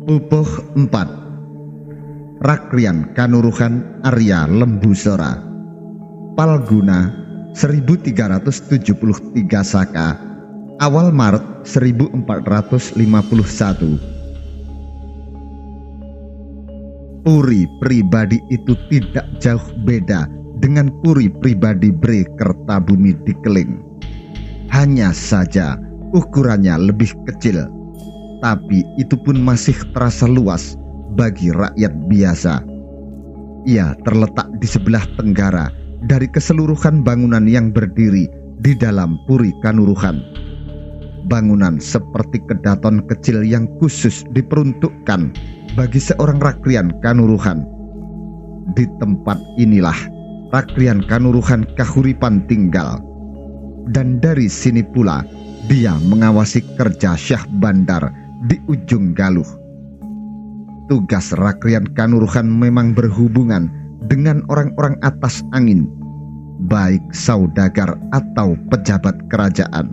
Pupuh 4 Rakrian Kanuruhan Arya Lembusora Palguna 1373 Saka awal Maret 1451. Puri pribadi itu tidak jauh beda dengan puri pribadi Bre Kertabumi di Keling. Hanya saja ukurannya lebih kecil, tapi itu pun masih terasa luas bagi rakyat biasa. Ia terletak di sebelah tenggara dari keseluruhan bangunan yang berdiri di dalam Puri Kanuruhan. Bangunan seperti kedaton kecil yang khusus diperuntukkan bagi seorang Rakrian Kanuruhan. Di tempat inilah Rakrian Kanuruhan Kahuripan tinggal, dan dari sini pula dia mengawasi kerja Syah Bandar di ujung Galuh. Tugas Rakrian Kanuruhan memang berhubungan dengan orang-orang atas angin, baik saudagar atau pejabat kerajaan.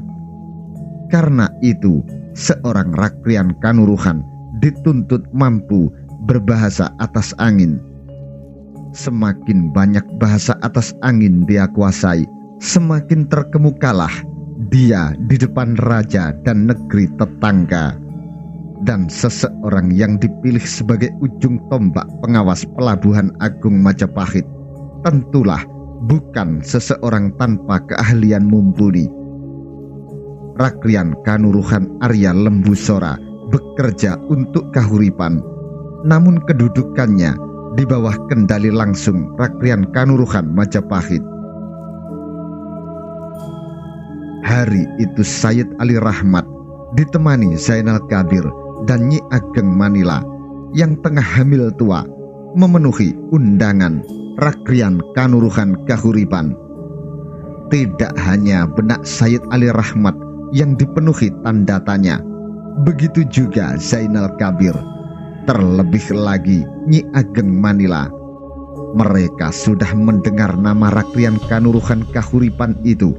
Karena itu, seorang Rakrian Kanuruhan dituntut mampu berbahasa atas angin. Semakin banyak bahasa atas angin dia kuasai, semakin terkemukalah dia di depan raja dan negeri tetangga. Dan seseorang yang dipilih sebagai ujung tombak pengawas Pelabuhan Agung Majapahit tentulah bukan seseorang tanpa keahlian mumpuni. Rakrian Kanuruhan Arya Lembusora bekerja untuk Kahuripan, namun kedudukannya di bawah kendali langsung Rakrian Kanuruhan Majapahit. Hari itu Sayyid Ali Rahmat ditemani Zainal Kabir dan Nyi Ageng Manila yang tengah hamil tua memenuhi undangan Rakrian Kanuruhan Kahuripan. Tidak hanya benak Sayyid Ali Rahmat yang dipenuhi tanda tanya, begitu juga Zainal Kabir, terlebih lagi Nyi Ageng Manila. Mereka sudah mendengar nama Rakrian Kanuruhan Kahuripan itu.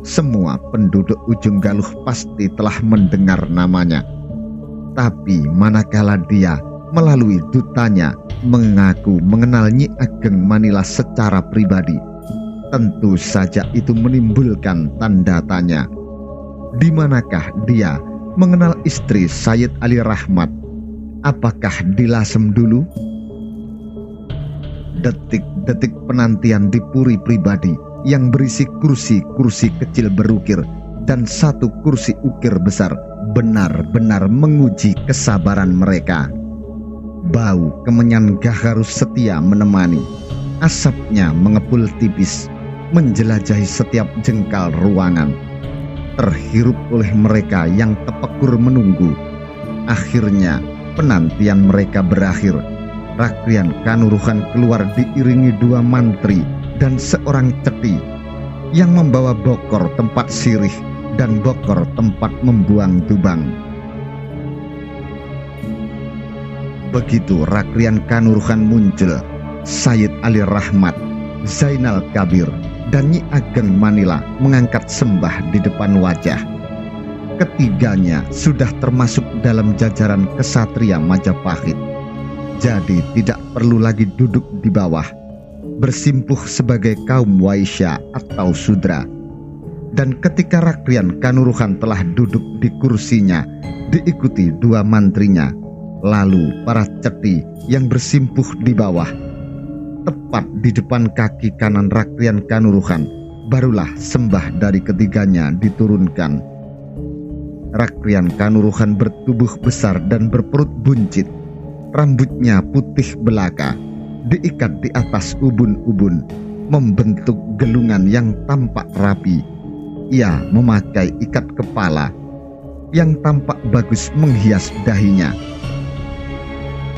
Semua penduduk ujung Galuh pasti telah mendengar namanya. Tapi manakala dia melalui dutanya mengaku mengenal Nyi Ageng Manila secara pribadi, tentu saja itu menimbulkan tanda tanya. Di manakah dia mengenal istri Sayyid Ali Rahmat? Apakah di Lasem dulu? Detik-detik penantian di puri pribadi yang berisi kursi-kursi kecil berukir dan satu kursi ukir besar benar-benar menguji kesabaran mereka. Bau kemenyan gaharus setia menemani. Asapnya mengepul tipis, menjelajahi setiap jengkal ruangan. Terhirup oleh mereka yang tepekur menunggu. Akhirnya penantian mereka berakhir. Rakrian Kanuruhan keluar diiringi dua mantri dan seorang ceti yang membawa bokor tempat sirih dan bokor tempat membuang tubang. Begitu Rakrian Kanuruhan muncul, Sayyid Ali Rahmat, Zainal Kabir, dan Nyi Ageng Manila mengangkat sembah di depan wajah. Ketiganya sudah termasuk dalam jajaran kesatria Majapahit, jadi tidak perlu lagi duduk di bawah, bersimpuh sebagai kaum waisya atau sudra. Dan ketika Rakrian Kanuruhan telah duduk di kursinya, diikuti dua mantrinya, lalu para ceti yang bersimpuh di bawah, tepat di depan kaki kanan Rakrian Kanuruhan, barulah sembah dari ketiganya diturunkan. Rakrian Kanuruhan bertubuh besar dan berperut buncit, rambutnya putih belaka, diikat di atas ubun-ubun, membentuk gelungan yang tampak rapi. Ia memakai ikat kepala yang tampak bagus menghias dahinya.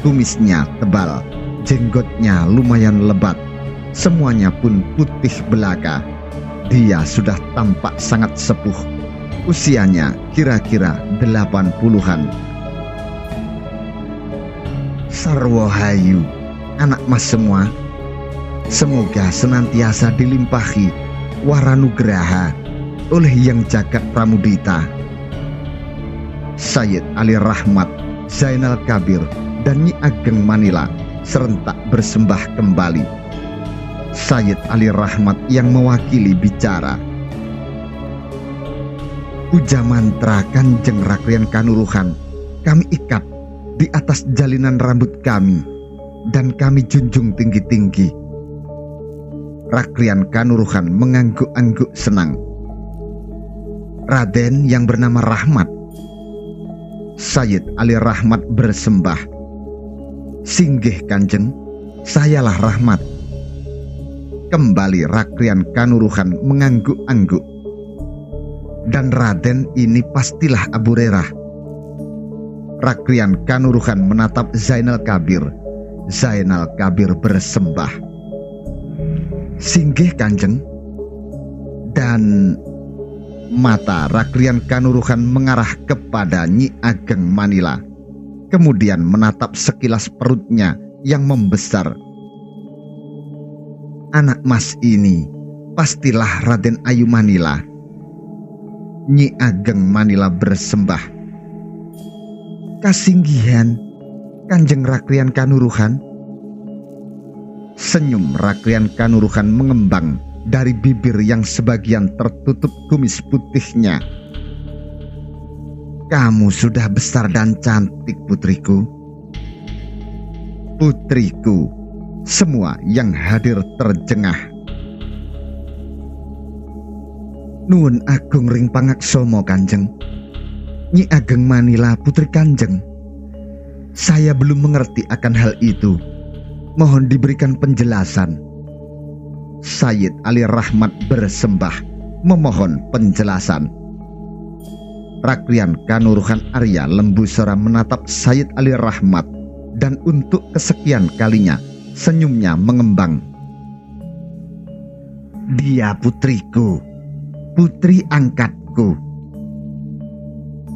Tumisnya tebal, jenggotnya lumayan lebat, semuanya pun putih belaka. Dia sudah tampak sangat sepuh, usianya kira-kira 80-an. Sarwohayu, anak mas semua, semoga senantiasa dilimpahi waranugraha oleh Yang Jagat Pramudita. Sayyid Ali Rahmat Zainal Kabir, dan Nyi Ageng Manila serentak bersembah kembali. Sayyid Ali Rahmat yang mewakili bicara. Puja mantra Kanjeng Rakrian Kanuruhan kami ikat di atas jalinan rambut kami dan kami junjung tinggi-tinggi. Rakrian Kanuruhan mengangguk-angguk senang. Raden yang bernama Rahmat. Sayyid Ali Rahmat bersembah. Singgih Kanjeng, sayalah Rahmat. Kembali Rakrian Kanuruhan mengangguk-angguk. Dan Raden ini pastilah Abu Rerah. Rakrian Kanuruhan menatap Zainal Kabir. Zainal Kabir bersembah. Singgih Kanjeng. Dan mata Rakrian Kanuruhan mengarah kepada Nyi Ageng Manila, kemudian menatap sekilas perutnya yang membesar. Anak mas ini pastilah Raden Ayu Manila. Nyi Ageng Manila bersembah. Kasinggihan Kanjeng Rakrian Kanuruhan. Senyum Rakrian Kanuruhan mengembang dari bibir yang sebagian tertutup kumis putihnya. Kamu sudah besar dan cantik, putriku. Putriku, semua yang hadir terjengah. Nuwun Agung ring pangaksomo Kanjeng. Nyi Ageng Manila putri Kanjeng. Saya belum mengerti akan hal itu. Mohon diberikan penjelasan. Sayyid Ali Rahmat bersembah memohon penjelasan. Rakrian Kanuruhan Arya lembu suara menatap Sayyid Ali Rahmat dan untuk kesekian kalinya senyumnya mengembang. Dia putriku, putri angkatku.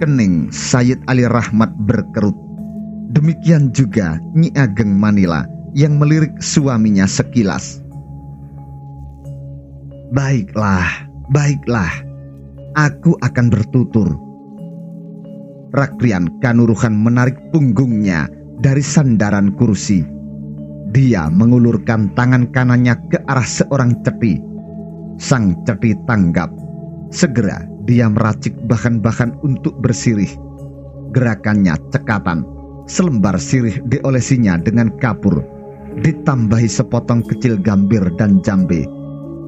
Kening Sayyid Ali Rahmat berkerut. Demikian juga Nyi Ageng Manila yang melirik suaminya sekilas. Baiklah, baiklah, aku akan bertutur. Rakrian Kanuruhan menarik punggungnya dari sandaran kursi. Dia mengulurkan tangan kanannya ke arah seorang cethi. Sang cethi tanggap. Segera dia meracik bahan-bahan untuk bersirih. Gerakannya cekatan. Selembar sirih diolesinya dengan kapur. Ditambahi sepotong kecil gambir dan jambe.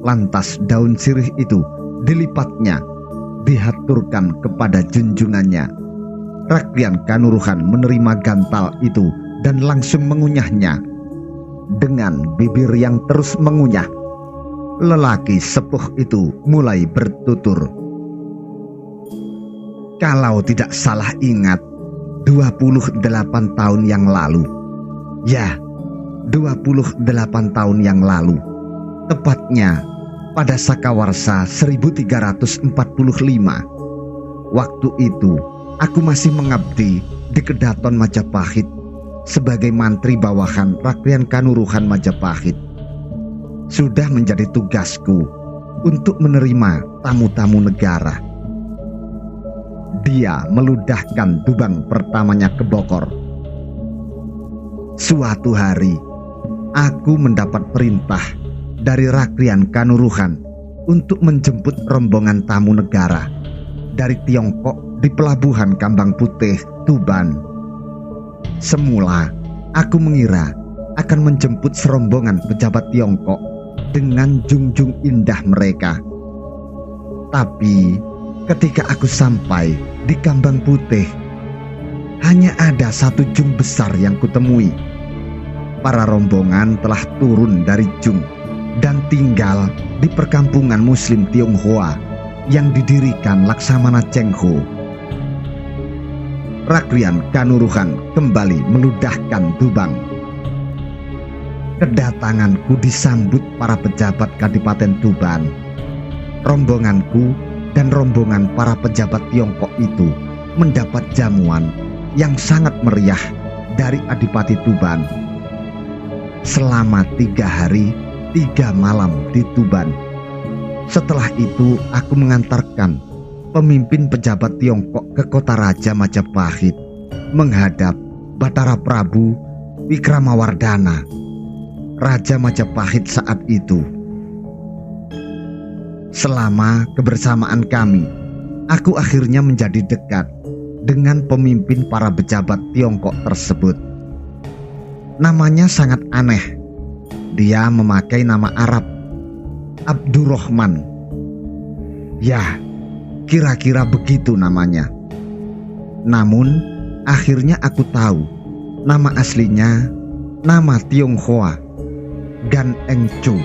Lantas daun sirih itu dilipatnya, dihaturkan kepada junjungannya. Rakrian Kanuruhan menerima gantal itu dan langsung mengunyahnya. Dengan bibir yang terus mengunyah, lelaki sepuh itu mulai bertutur. Kalau tidak salah ingat, 28 tahun yang lalu. Ya, 28 tahun yang lalu. Tepatnya pada Sakawarsa 1345. Waktu itu aku masih mengabdi di Kedaton Majapahit sebagai mantri bawahan Rakrian Kanuruhan Majapahit. Sudah menjadi tugasku untuk menerima tamu-tamu negara. Dia meludahkan dubang pertamanya ke bokor. Suatu hari aku mendapat perintah dari Rakrian Kanuruhan untuk menjemput rombongan tamu negara dari Tiongkok di pelabuhan Kambang Putih, Tuban. Semula aku mengira akan menjemput serombongan pejabat Tiongkok dengan junjung indah mereka. Tapi ketika aku sampai di Kambang Putih, hanya ada satu jung besar yang kutemui. Para rombongan telah turun dari jung dan tinggal di perkampungan Muslim Tionghoa yang didirikan Laksamana Cheng Ho. Rakrian Kanuruhan kembali meludahkan dubang. Kedatanganku disambut para pejabat Kadipaten Tuban. Rombonganku dan rombongan para pejabat Tiongkok itu mendapat jamuan yang sangat meriah dari Adipati Tuban. Selama 3 hari 3 malam di Tuban. Setelah itu aku mengantarkan pemimpin pejabat Tiongkok ke kota Raja Majapahit menghadap Batara Prabu Wikramawardhana, Raja Majapahit saat itu. Selama kebersamaan kami, aku akhirnya menjadi dekat dengan pemimpin para pejabat Tiongkok tersebut. Namanya sangat aneh. Dia memakai nama Arab, Abdurrahman. Ya, kira-kira begitu namanya. Namun, akhirnya aku tahu nama aslinya, nama Tionghoa, Gan Eng Chu.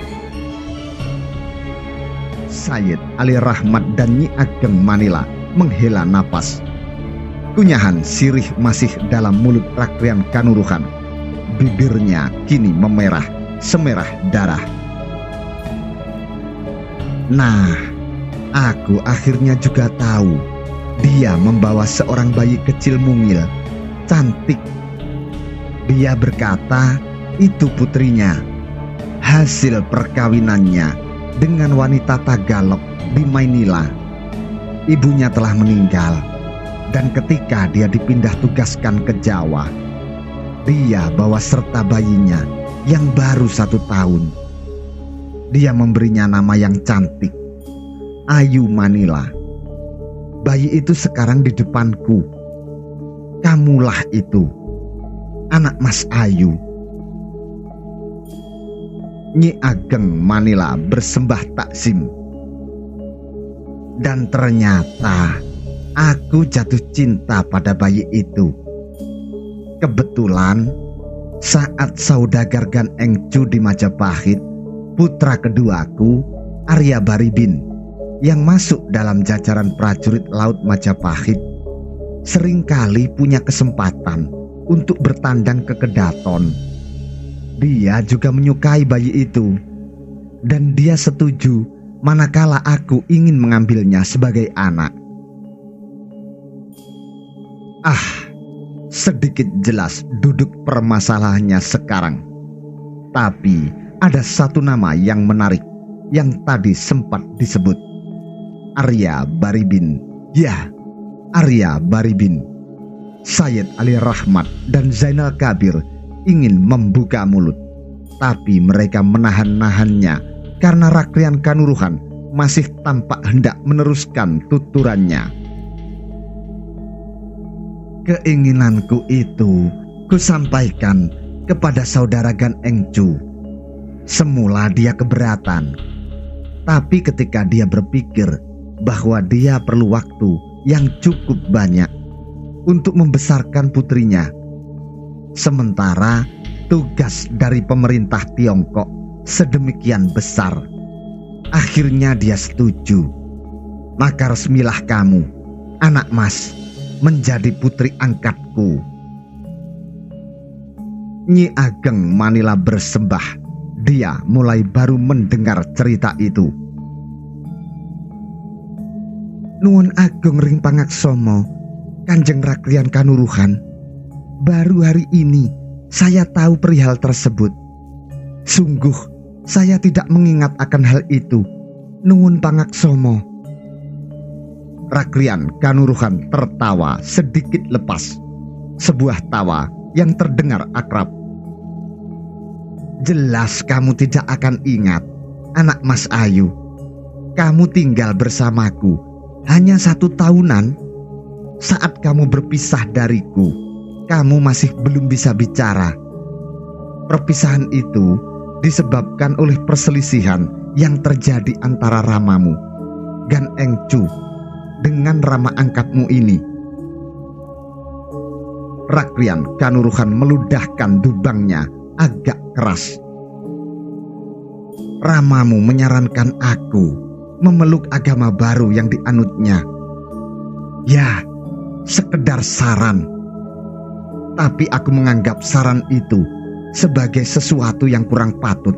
Sayyid Ali Rahmat dan Nyi Ageng Manila menghela napas. Kunyahan sirih masih dalam mulut Rakrian Kanuruhan. Bibirnya kini memerah, semerah darah. Nah, aku akhirnya juga tahu dia membawa seorang bayi kecil mungil, cantik. Dia berkata itu putrinya, hasil perkawinannya dengan wanita Tagalog di Maynila. Ibunya telah meninggal, dan ketika dia dipindah tugaskan ke Jawa, dia bawa serta bayinya yang baru 1 tahun. Dia memberinya nama yang cantik, Ayu Manila. Bayi itu sekarang di depanku. Kamulah itu, anak Mas Ayu. Nyi Ageng Manila bersembah takzim. Dan ternyata aku jatuh cinta pada bayi itu. Kebetulan saat saudagar Gan Eng Chu di Majapahit, putra keduaku Arya Baribin yang masuk dalam jajaran prajurit laut Majapahit seringkali punya kesempatan untuk bertandang ke Kedaton. Dia juga menyukai bayi itu, dan dia setuju manakala aku ingin mengambilnya sebagai anak. Sedikit jelas duduk permasalahannya sekarang. Tapi ada satu nama yang menarik yang tadi sempat disebut, Arya Baribin. Ya, Arya Baribin. Sayyid Ali Rahmat dan Zainal Kabir ingin membuka mulut, tapi mereka menahan-nahannya karena Rakrian Kanuruhan masih tampak hendak meneruskan tuturannya. Keinginanku itu kusampaikan kepada saudara Gan Eng Chu. Semula dia keberatan, tapi ketika dia berpikir bahwa dia perlu waktu yang cukup banyak untuk membesarkan putrinya, sementara tugas dari pemerintah Tiongkok sedemikian besar, akhirnya dia setuju. Maka resmilah kamu, anak Mas, menjadi putri angkatku. Nyi Ageng Manila bersembah. Dia mulai baru mendengar cerita itu. Nuwun Ageng ring pangaksomo, Kanjeng Rakrian Kanuruhan. Baru hari ini saya tahu perihal tersebut. Sungguh saya tidak mengingat akan hal itu. Nuwun pangaksomo. Rakrian Kanuruhan tertawa sedikit lepas. Sebuah tawa yang terdengar akrab. Jelas kamu tidak akan ingat, anak Mas Ayu. Kamu tinggal bersamaku hanya 1 tahunan. Saat kamu berpisah dariku, kamu masih belum bisa bicara. Perpisahan itu disebabkan oleh perselisihan yang terjadi antara ramamu, Gan Eng Chu, dengan rama angkatmu ini. Rakrian Kanuruhan meludahkan dubangnya agak keras. Ramamu menyarankan aku memeluk agama baru yang dianutnya. Ya, sekedar saran. Tapi aku menganggap saran itu sebagai sesuatu yang kurang patut.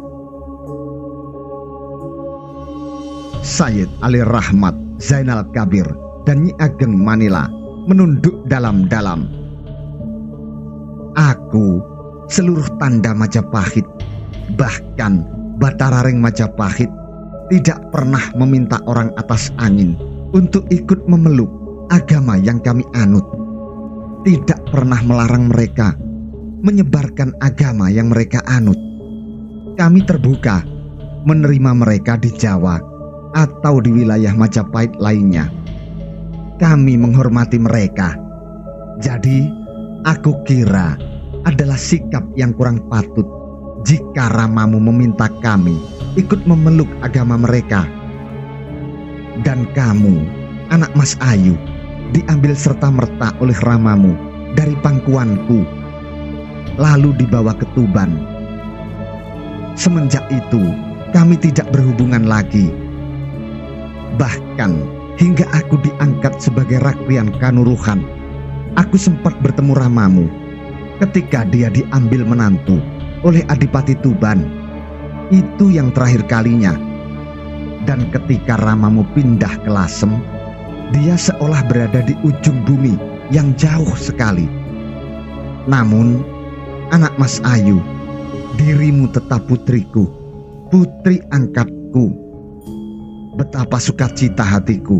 Sayyid Ali Rahmat, Zainal Kabir, dan Nyi Ageng Manila menunduk dalam-dalam. Aku, seluruh tanda Majapahit, bahkan Batara Ring Majapahit, tidak pernah meminta orang atas angin untuk ikut memeluk agama yang kami anut. tidak pernah melarang mereka menyebarkan agama yang mereka anut. Kami terbuka menerima mereka di Jawa atau di wilayah Majapahit lainnya. Kami menghormati mereka. Jadi, aku kira adalah sikap yang kurang patut jika Ramamu meminta kami ikut memeluk agama mereka. Dan kamu, anak Mas Ayu, diambil serta-merta oleh Ramamu dari pangkuanku, lalu dibawa ke Tuban. Semenjak itu, kami tidak berhubungan lagi. Bahkan hingga aku diangkat sebagai Rakrian Kanuruhan, aku sempat bertemu Ramamu ketika dia diambil menantu oleh Adipati Tuban. Itu yang terakhir kalinya. Dan ketika Ramamu pindah ke Lasem, dia seolah berada di ujung bumi yang jauh sekali. Namun, anak Mas Ayu, dirimu tetap putriku, putri angkatku. Betapa sukacita hatiku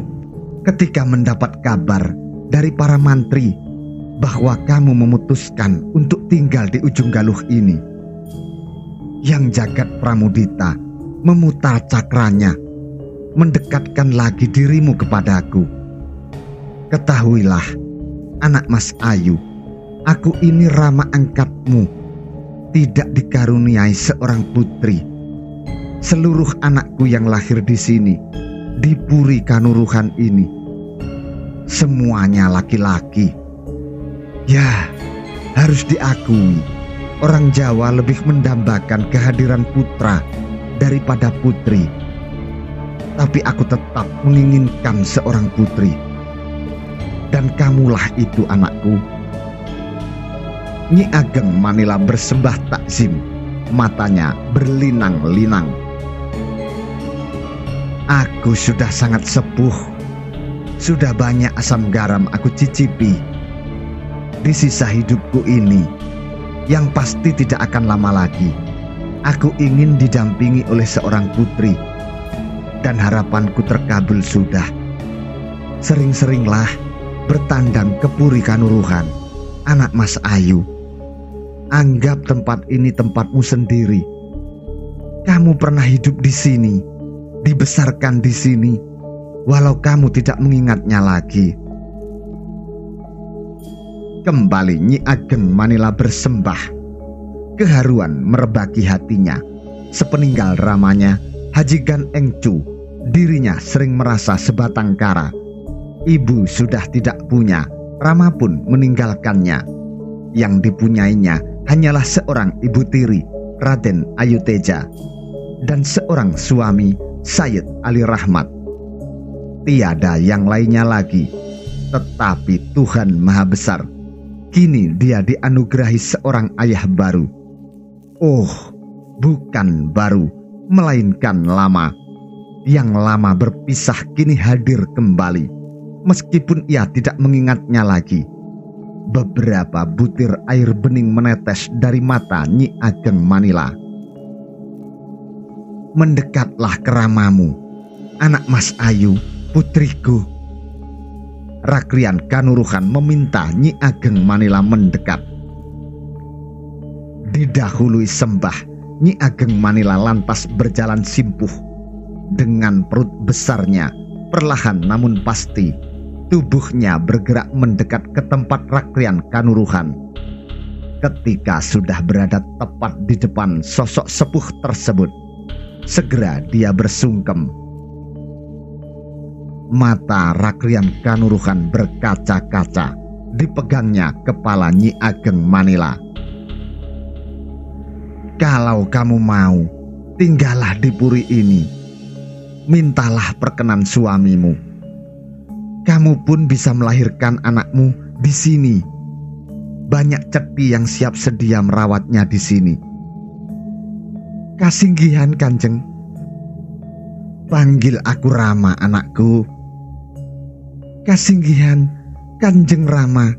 ketika mendapat kabar dari para mantri bahwa kamu memutuskan untuk tinggal di ujung galuh ini. Yang jagat Pramudita memutar cakranya, mendekatkan lagi dirimu kepadaku. Ketahuilah, anak Mas Ayu, aku ini Rama angkatmu, tidak dikaruniai seorang putri. Seluruh anakku yang lahir di sini, di Puri Kanuruhan ini, semuanya laki-laki. Ya, harus diakui, orang Jawa lebih mendambakan kehadiran putra daripada putri. Tapi aku tetap menginginkan seorang putri. Dan kamulah itu anakku. Nyi Ageng Manila bersembah takzim, matanya berlinang-linang. Aku sudah sangat sepuh. Sudah banyak asam garam aku cicipi di sisa hidupku ini, yang pasti tidak akan lama lagi. Aku ingin didampingi oleh seorang putri, dan harapanku terkabul sudah. Sering-seringlah bertandang ke Puri Kanuruhan, anak Mas Ayu. Anggap tempat ini tempatmu sendiri. Kamu pernah hidup di sini, dibesarkan di sini, walau kamu tidak mengingatnya lagi. Kembali Nyi Ageng Manila bersembah. Keharuan merebaki hatinya. Sepeninggal ramanya, Haji Gan Engcu, dirinya sering merasa sebatang kara. Ibu sudah tidak punya, Rama pun meninggalkannya. Yang dipunyainya hanyalah seorang ibu tiri, Raden Ayu Teja, dan seorang suami, Sayyid Ali Rahmat. Tiada yang lainnya lagi. Tetapi Tuhan Maha Besar, kini dia dianugerahi seorang ayah baru. Oh, bukan baru, melainkan lama. Yang lama berpisah kini hadir kembali, meskipun ia tidak mengingatnya lagi. Beberapa butir air bening menetes dari mata Nyi Ageng Manila. Mendekatlah ke Ramamu, anak Mas Ayu, putriku. Rakrian Kanuruhan meminta Nyi Ageng Manila mendekat. Didahului sembah, Nyi Ageng Manila lantas berjalan simpuh. Dengan perut besarnya, perlahan namun pasti, tubuhnya bergerak mendekat ke tempat Rakrian Kanuruhan. Ketika sudah berada tepat di depan sosok sepuh tersebut, segera dia bersungkem. Mata Rakrian Kanuruhan berkaca-kaca, dipegangnya kepala Nyi Ageng Manila. Kalau kamu mau, tinggallah di puri ini. Mintalah perkenan suamimu. Kamu pun bisa melahirkan anakmu di sini. Banyak ceti yang siap sedia merawatnya di sini. Kasinggihan Kanjeng. Panggil aku Rama, anakku. Kasinggihan Kanjeng Rama.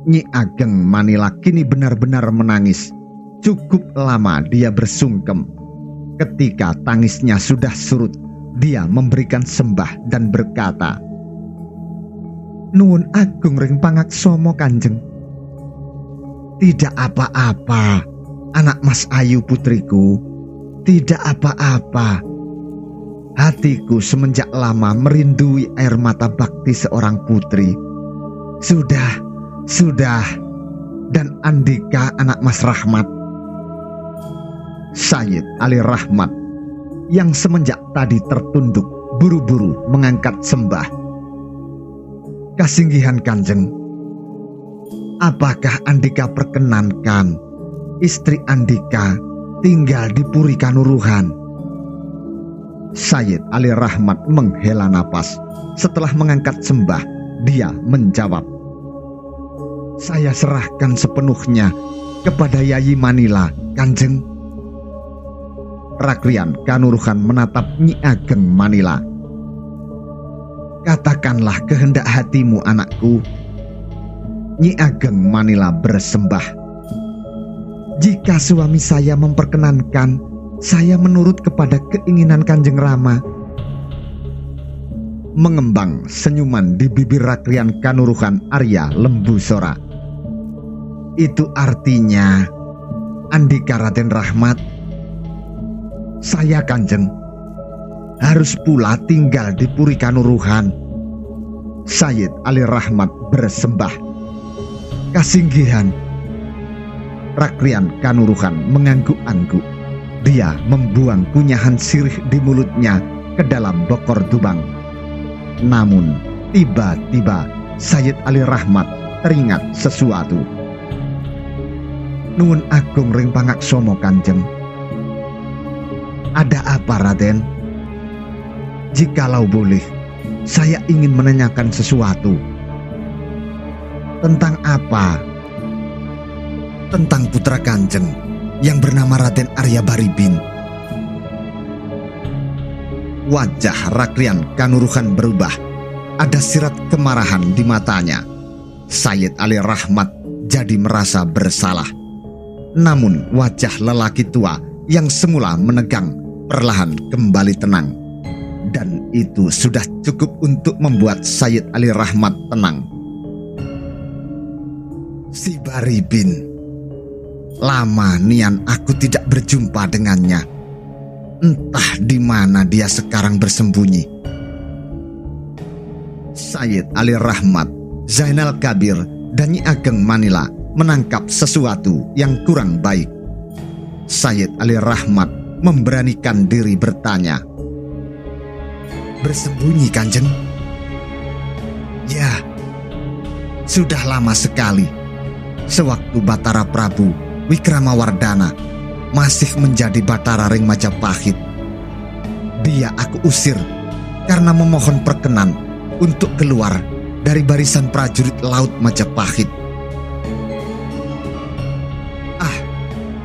Nyi Ageng Manila kini benar-benar menangis. Cukup lama dia bersungkem. Ketika tangisnya sudah surut, dia memberikan sembah dan berkata, Nuwun agung ring pangaksama Kanjeng. Tidak apa-apa, anak Mas Ayu putriku. Tidak apa-apa. Hatiku semenjak lama merindui air mata bakti seorang putri. Sudah. Dan Andika anak Mas Rahmat. Sayyid Ali Rahmat yang semenjak tadi tertunduk buru-buru mengangkat sembah. Kasinggihan Kanjeng, apakah Andika perkenankan istri Andika tinggal di Puri Kanuruhan? Sayyid Ali Rahmat menghela napas. Setelah mengangkat sembah, dia menjawab, saya serahkan sepenuhnya kepada Yayi Manila, Kanjeng. Rakrian Kanuruhan menatap Nyi Ageng Manila. Katakanlah kehendak hatimu, anakku. Nyi Ageng Manila bersembah. Jika suami saya memperkenankan, saya menurut kepada keinginan Kanjeng Rama. Mengembang senyuman di bibir Rakrian Kanuruhan Arya Lembusora. Itu artinya, Andika Raden Rahmat, saya Kanjeng harus pula tinggal di Puri Kanuruhan. Sayyid Ali Rahmat bersembah. Kasinggihan. Rakrian Kanuruhan mengangguk-angguk. Dia membuang kunyahan sirih di mulutnya ke dalam bokor dubang. Namun tiba-tiba Sayyid Ali Rahmat teringat sesuatu. Nuwun agung ring pangaksama Kanjeng. Ada apa, Raden? Jikalau boleh, saya ingin menanyakan sesuatu. Tentang apa? Tentang putra Kanjeng yang bernama Raden Arya Baribin. Wajah Rakrian Kanuruhan berubah. Ada sirat kemarahan di matanya. Sayyid Ali Rahmat jadi merasa bersalah. Namun wajah lelaki tua yang semula menegang perlahan kembali tenang. Dan itu sudah cukup untuk membuat Sayyid Ali Rahmat tenang. Si Baribin. Lama nian aku tidak berjumpa dengannya. Entah di mana dia sekarang bersembunyi. Sayyid Ali Rahmat, Zainal Kabir, dan Nyi Ageng Manila menangkap sesuatu yang kurang baik. Sayyid Ali Rahmat memberanikan diri bertanya. Bersembunyi, Kanjeng? Ya, sudah lama sekali. Sewaktu Batara Prabu Wikramawardhana masih menjadi Batara Ring Majapahit, dia aku usir karena memohon perkenan untuk keluar dari barisan prajurit laut Majapahit.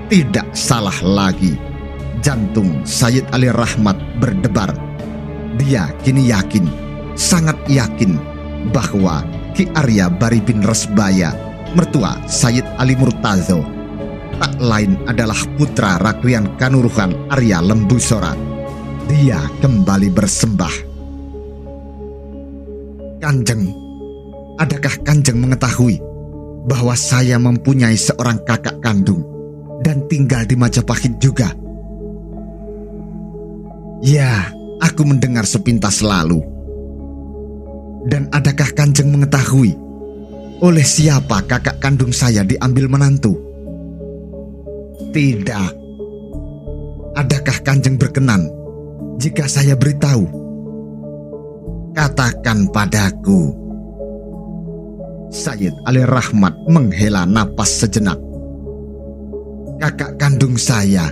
Tidak salah lagi. Jantung Sayyid Ali Rahmat berdebar. Dia kini yakin, sangat yakin, bahwa Ki Arya Baribin Resbaya, mertua Sayyid Ali Murtazo, tak lain adalah putra Rakrian Kanuruhan Arya Lembusora. Dia kembali bersembah. Kanjeng, adakah Kanjeng mengetahui bahwa saya mempunyai seorang kakak kandung dan tinggal di Majapahit juga? Ya, aku mendengar sepintas lalu. Dan adakah Kanjeng mengetahui oleh siapa kakak kandung saya diambil menantu? Tidak. Adakah Kanjeng berkenan jika saya beritahu? Katakan padaku. Sayyid Ali Rahmat menghela napas sejenak. Kakak kandung saya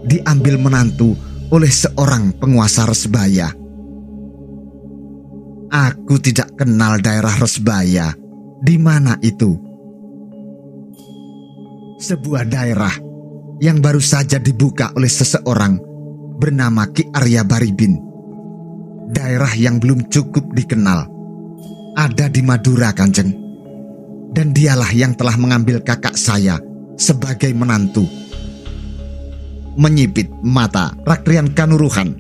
diambil menantu oleh seorang penguasa Resbaya. Aku tidak kenal daerah Resbaya. Di mana itu? Sebuah daerah yang baru saja dibuka oleh seseorang bernama Ki Arya Baribin. Daerah yang belum cukup dikenal. Ada di Madura, Kanjeng. Dan dialah yang telah mengambil kakak saya sebagai menantu. Menyipit mata Rakrian Kanuruhan.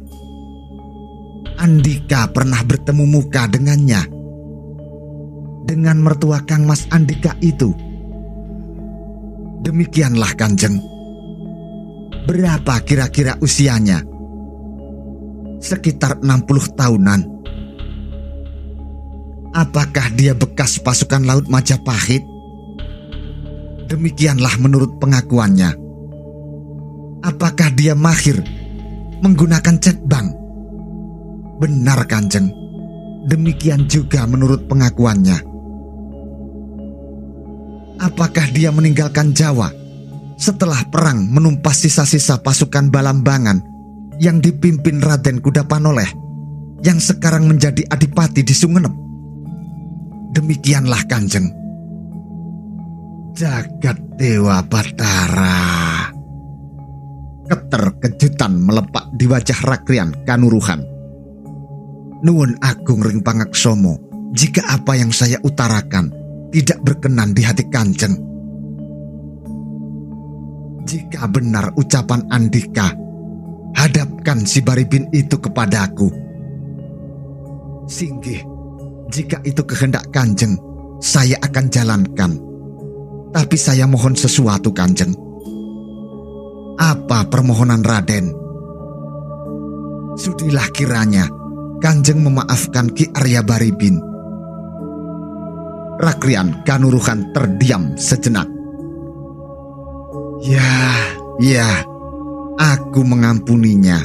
Andika pernah bertemu muka dengannya. dengan mertua Kang Mas Andika itu? Demikianlah Kanjeng. Berapa kira-kira usianya? Sekitar 60 tahunan. Apakah dia bekas pasukan laut Majapahit? Demikianlah menurut pengakuannya. Apakah dia mahir menggunakan cetbang? Benar Kanjeng. Demikian juga menurut pengakuannya. Apakah dia meninggalkan Jawa setelah perang menumpas sisa-sisa pasukan Balambangan yang dipimpin Raden Kudapanoleh yang sekarang menjadi adipati di Sumenep? Demikianlah Kanjeng. Jagat Dewa Batara. Keterkejutan melepak di wajah Rakrian Kanuruhan. Nuwun agung ring pangaksomo jika apa yang saya utarakan tidak berkenan di hati Kanjeng. Jika benar ucapan Andika, hadapkan si Baribin itu kepadaku. Singgih, jika itu kehendak Kanjeng, saya akan jalankan. Tapi saya mohon sesuatu Kanjeng. Apa permohonan Raden? Sudilah kiranya Kanjeng memaafkan Ki Arya Baribin. Rakrian Kanuruhan terdiam sejenak. Ya, aku mengampuninya.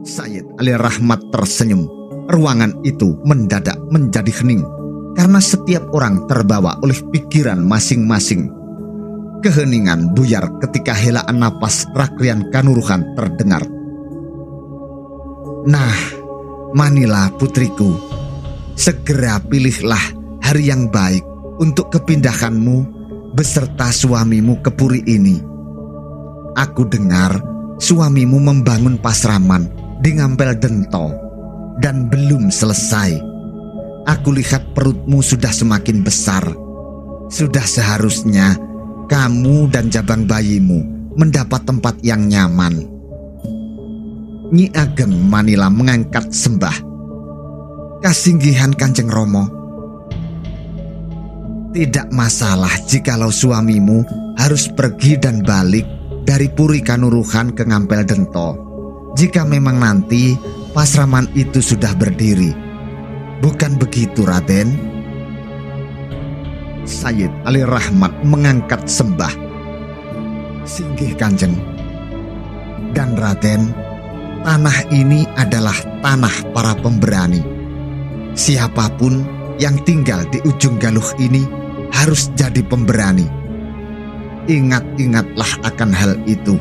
Sayyid Ali Rahmat tersenyum. Ruangan itu mendadak menjadi hening karena setiap orang terbawa oleh pikiran masing-masing. Keheningan buyar ketika helaan napas Rakrian Kanuruhan terdengar. Nah, Manila putriku, segera pilihlah hari yang baik untuk kepindahanmu beserta suamimu ke puri ini. Aku dengar suamimu membangun pasraman di Ngampel Dento dan belum selesai. Aku lihat perutmu sudah semakin besar. Sudah seharusnya kamu dan jabang bayimu mendapat tempat yang nyaman. Nyi Ageng Manila mengangkat sembah. Kasinggihan Kanjeng Romo. Tidak masalah jikalau suamimu harus pergi dan balik dari Puri Kanuruhan ke Ngampel Dento, jika memang nanti pasraman itu sudah berdiri. Bukan begitu Raden? Sayyid Ali Rahmat mengangkat sembah. Singgih Kanjeng. Dan Raden, tanah ini adalah tanah para pemberani. Siapapun yang tinggal di ujung galuh ini harus jadi pemberani. Ingat-ingatlah akan hal itu.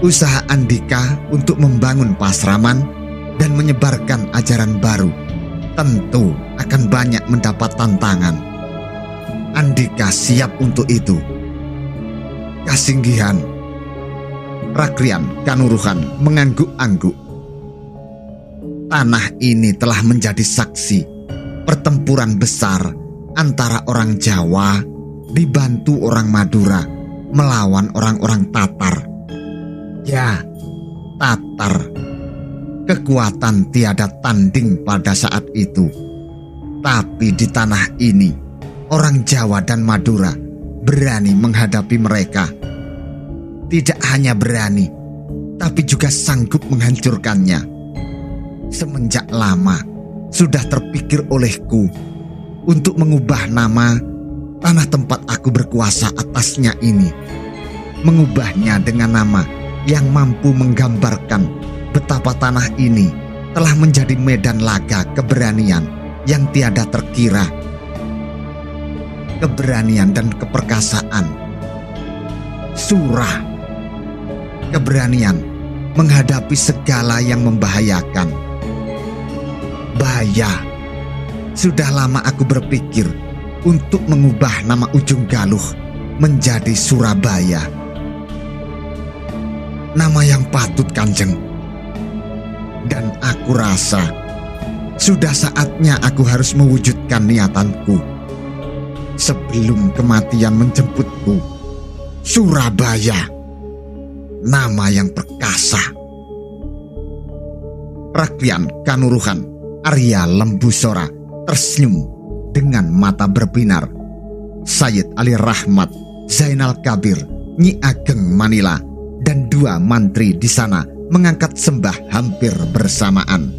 Usaha Andika untuk membangun pasraman dan menyebarkan ajaran baru tentu akan banyak mendapat tantangan. Andika siap untuk itu. Kasinggihan. Rakrian Kanuruhan mengangguk-angguk. Tanah ini telah menjadi saksi pertempuran besar antara orang Jawa dibantu orang Madura melawan orang-orang Tatar. Ya, Tatar. Kekuatan tiada tanding pada saat itu. Tapi di tanah ini, orang Jawa dan Madura berani menghadapi mereka. Tidak hanya berani, tapi juga sanggup menghancurkannya. Semenjak lama sudah terpikir olehku untuk mengubah nama tanah tempat aku berkuasa atasnya ini. Mengubahnya dengan nama yang mampu menggambarkan betapa tanah ini telah menjadi medan laga keberanian yang tiada terkira. Keberanian dan keperkasaan. Surah. Keberanian menghadapi segala yang membahayakan. Bahaya. Sudah lama aku berpikir untuk mengubah nama Ujung Galuh menjadi Surabaya. Nama yang patut Kanjeng. Dan aku rasa sudah saatnya aku harus mewujudkan niatanku. Sebelum kematian menjemputku, Surabaya. Nama yang perkasa. Rakrian Kanuruhan Arya Lembusora tersenyum dengan mata berbinar. Sayyid Ali Rahmat, Zainal Kabir, Nyi Ageng Manila, dan 2 mantri di sana mengangkat sembah hampir bersamaan.